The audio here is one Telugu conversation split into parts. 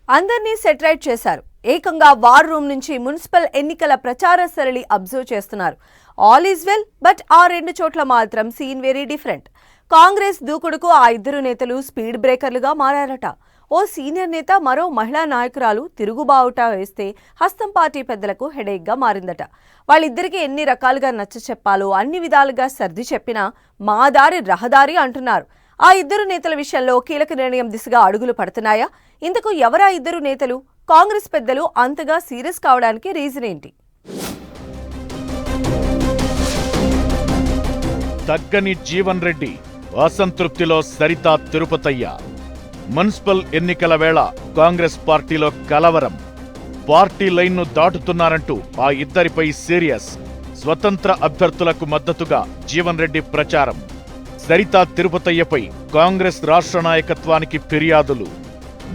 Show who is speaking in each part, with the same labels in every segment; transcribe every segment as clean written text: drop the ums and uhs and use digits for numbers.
Speaker 1: అందర్నీ సెటరైట్ చేశారు. ఏకంగా వార్ రూమ్ నుంచి మున్సిపల్ ఎన్నికల ప్రచార సరళి అబ్జర్వ్ చేస్తున్నారు. ఆల్ ఈజ్ వెల్, బట్ ఆ రెండు చోట్ల మాత్రం సీన్ వెరీ డిఫరెంట్. కాంగ్రెస్ దూకుడుకు ఆ ఇద్దరు నేతలు స్పీడ్ బ్రేకర్లుగా మారారట. ఓ సీనియర్ నేత మరో మహిళా నాయకురాలు తిరుగుబావుట వేస్తే హస్తం పార్టీ పెద్దలకు హెడేక్గా మారిందట. వాళ్ళిద్దరికీ ఎన్ని రకాలుగా నచ్చ చెప్పాలో అన్ని విధాలుగా సర్ది చెప్పినా మా దారి రహదారి అంటున్నారు. ఆ ఇద్దరు నేతల విషయంలో కీలక నిర్ణయం దిశగా అడుగులు పడుతున్నాయా? ఇంతకు ఎవరా ఇద్దరు నేతలు? కాంగ్రెస్ పెద్దలు అంతగా సీరియస్ కావడానికి రీజన్ ఏంటి?
Speaker 2: తగ్గని జీవన్ రెడ్డి, అసంతృప్తిలో సరిత తిరుపతయ్య. మున్సిపల్ ఎన్నికల వేళ కాంగ్రెస్ పార్టీలో కలవరం. పార్టీ లైన్ను దాటుతున్నారంటూ ఆ ఇద్దరిపై సీరియస్. స్వతంత్ర అభ్యర్థులకు మద్దతుగా జీవన్ రెడ్డి ప్రచారం. సరిత తిరుపతయ్యపై కాంగ్రెస్ రాష్ట్ర నాయకత్వానికి ఫిర్యాదులు.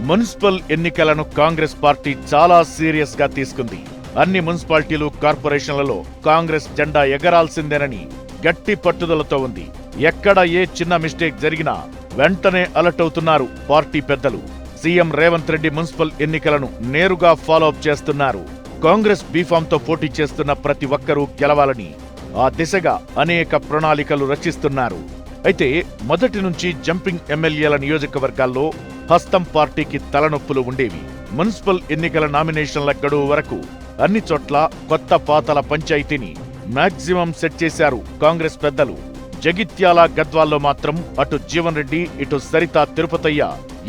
Speaker 2: మున్సిపల్ ఎన్నికలను కాంగ్రెస్ పార్టీ చాలా సీరియస్ గా తీసుకుంది. అన్ని మున్సిపాలిటీలు, కార్పొరేషన్లలో కాంగ్రెస్ జెండా ఎగరాల్సిందేనని గట్టి పట్టుదలతో ఉంది. ఎక్కడ ఏ చిన్న మిస్టేక్ జరిగినా వెంటనే అలర్ట్ అవుతున్నారు పార్టీ పెద్దలు. సీఎం రేవంత్ రెడ్డి మున్సిపల్ ఎన్నికలను నేరుగా ఫాలోఅప్ చేస్తున్నారు. కాంగ్రెస్ బీఫామ్తో పోటీ చేస్తున్న ప్రతి ఒక్కరూ గెలవాలని ఆ దిశగా అనేక ప్రణాళికలు రచిస్తున్నారు. అయితే మొదటి నుంచి జంపింగ్ ఎమ్మెల్యేల నియోజకవర్గాల్లో హస్తం పార్టీకి తలనొప్పులు ఉండేవి. మున్సిపల్ ఎన్నికల నామినేషన్ల గడువు వరకు అన్ని చోట్ల కొత్త పాతల పంచాయతీని మాక్సిమం సెట్ చేశారు కాంగ్రెస్ పెద్దలు. జగిత్యాల, గద్వాల్లో మాత్రం అటు జీవన్ రెడ్డి, ఇటు సరిత తిరుపతయ్య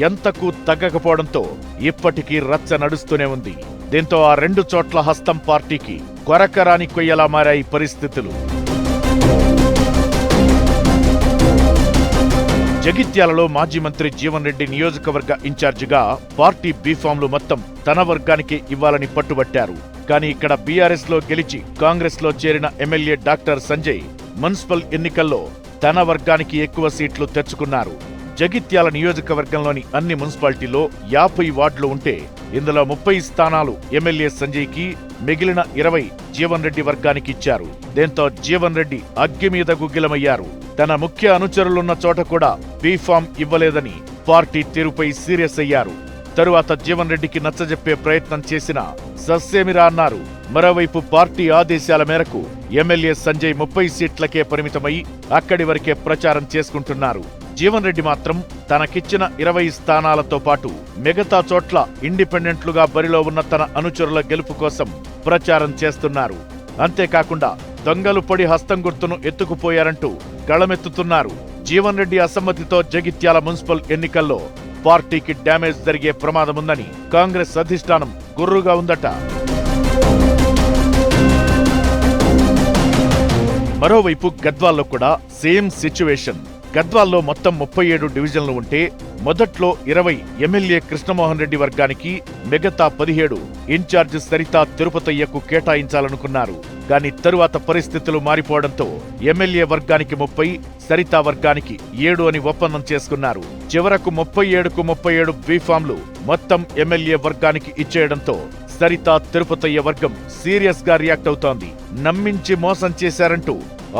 Speaker 2: ఎంతకు తగ్గకపోవడంతో ఇప్పటికీ రచ్చ నడుస్తూనే ఉంది. దీంతో ఆ రెండు చోట్ల హస్తం పార్టీకి కొరకరాని కొయ్యలా మారాయి పరిస్థితులు. జగిత్యాలలో మాజీ మంత్రి జీవన్ రెడ్డి నియోజకవర్గ ఇన్ఛార్జిగా పార్టీ బీఫామ్లు మొత్తం తన వర్గానికి ఇవ్వాలని పట్టుబట్టారు. కానీ ఇక్కడ బీఆర్ఎస్ లో గెలిచి కాంగ్రెస్ లో చేరిన ఎమ్మెల్యే డాక్టర్ సంజయ్ మున్సిపల్ ఎన్నికల్లో తన వర్గానికి ఎక్కువ సీట్లు తెచ్చుకున్నారు. జగిత్యాల నియోజకవర్గంలోని అన్ని మున్సిపాలిటీలో 50 వార్డులు ఉంటే ఇందులో 30 స్థానాలు ఎమ్మెల్యే సంజయ్కి, మిగిలిన 20 జీవన్ రెడ్డి వర్గానికి ఇచ్చారు. దీంతో జీవన్ రెడ్డి అగ్గి మీద గుగ్గిలమయ్యారు. తన ముఖ్య అనుచరులున్న చోట కూడా బీఫామ్ ఇవ్వలేదని పార్టీ తీరుపై సీరియస్ అయ్యారు. తరువాత జీవన్ రెడ్డికి నచ్చజెప్పే ప్రయత్నం చేసినా సస్సేమిరా అన్నారు. మరోవైపు పార్టీ ఆదేశాల మేరకు ఎమ్మెల్యే సంజయ్ 30 సీట్లకే పరిమితమై అక్కడి వరకే ప్రచారం చేసుకుంటున్నారు. జీవన్ రెడ్డి మాత్రం తనకిచ్చిన 20 స్థానాలతో పాటు మిగతా చోట్ల ఇండిపెండెంట్లుగా బరిలో ఉన్న తన అనుచరుల గెలుపు కోసం ప్రచారం చేస్తున్నారు. అంతేకాకుండా దొంగలు పొడి హస్తం గుర్తును ఎత్తుకుపోయారంటూ గళమెత్తుతున్నారు. జీవన్ రెడ్డి అసమ్మతితో జగిత్యాల మున్సిపల్ ఎన్నికల్లో పార్టీకి డ్యామేజ్ జరిగే ప్రమాదముందని కాంగ్రెస్ అధిష్టానం గుర్రుగా ఉందట. మరోవైపు గద్వాల్లో కూడా సేమ్ సిచ్యువేషన్. గద్వాల్లో మొత్తం 37 డివిజన్లు ఉంటే మొదట్లో 20 ఎమ్మెల్యే కృష్ణమోహన్ రెడ్డి వర్గానికి, మిగతా 17 ఇన్ఛార్జ్ సరిత తిరుపతయ్యకు కేటాయించాలనుకున్నారు. కానీ తరువాత పరిస్థితులు మారిపోవడంతో ఎమ్మెల్యే వర్గానికి 30, సరిత వర్గానికి 7 అని ఒప్పందం చేసుకున్నారు. చివరకు 37కు 37 బీఫామ్లు మొత్తం ఎమ్మెల్యే వర్గానికి ఇచ్చేయడంతో సరిత తిరుపతయ్య వర్గం సీరియస్ గా రియాక్ట్ అవుతోంది. నమ్మించి మోసం చేశారంటూ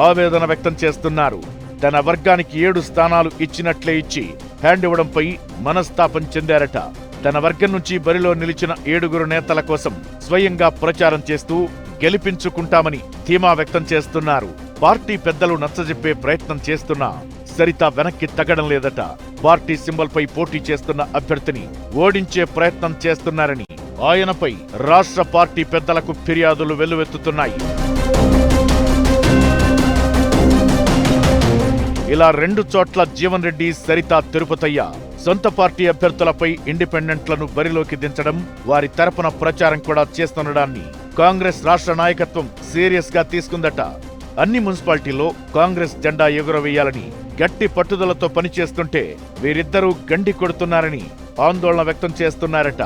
Speaker 2: ఆవేదన వ్యక్తం చేస్తున్నారు. తన వర్గానికి 7 స్థానాలు ఇచ్చినట్లే ఇచ్చి హ్యాండ్ ఇవ్వడంపై మనస్తాపం చెందారట. తన వర్గం నుంచి బరిలో నిలిచిన 7 నేతల కోసం స్వయంగా ప్రచారం చేస్తూ గెలిపించుకుంటామని ధీమా వ్యక్తం చేస్తున్నారు. పార్టీ పెద్దలు నచ్చజెప్పే ప్రయత్నం చేస్తున్నా సరిత వెనక్కి తగ్గడం లేదట. పార్టీ సింబల్ పై పోటీ చేస్తున్న అభ్యర్థిని ఓడించే ప్రయత్నం చేస్తున్నారని ఆయనపై రాష్ట్ర పార్టీ పెద్దలకు ఫిర్యాదులు వెల్లువెత్తుతున్నాయి. ఇలా రెండు చోట్ల జీవన్ రెడ్డి, సరిత తిరుపతయ్య సొంత పార్టీ అభ్యర్థులపై ఇండిపెండెంట్లను బరిలోకి దించడం, వారి తరపున ప్రచారం కూడా చేస్తుండడాన్ని కాంగ్రెస్ రాష్ట్ర నాయకత్వం సీరియస్ గా తీసుకుందట. అన్ని మున్సిపాలిటీల్లో కాంగ్రెస్ జెండా ఎగురవేయాలని గట్టి పట్టుదలతో పనిచేస్తుంటే వీరిద్దరూ గండి కొడుతున్నారని ఆందోళన వ్యక్తం చేస్తున్నారట.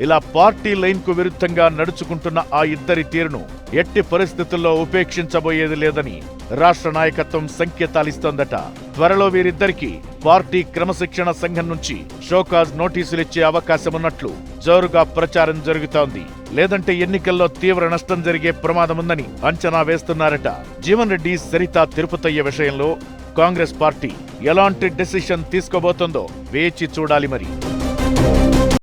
Speaker 2: ఇలా పార్టీ లైన్ కు విరుద్ధంగా నడుచుకుంటున్న ఆ ఇద్దరి తీరును ఎట్టి పరిస్థితుల్లో ఉపేక్షించబోయేది లేదని రాష్ట్ర నాయకత్వం సంకేతాలిస్తోందట. త్వరలో వీరిద్దరికీ పార్టీ క్రమశిక్షణ సంఘం నుంచి షోకాజ్ నోటీసులిచ్చే అవకాశమున్నట్లు జోరుగా ప్రచారం జరుగుతోంది. లేదంటే ఎన్నికల్లో తీవ్ర నష్టం జరిగే ప్రమాదముందని అంచనా వేస్తున్నారట. జీవన్ రెడ్డి, సరిత తిరుపతయ్య విషయంలో కాంగ్రెస్ పార్టీ ఎలాంటి డెసిషన్ తీసుకోబోతోందో వేచి చూడాలి మరి.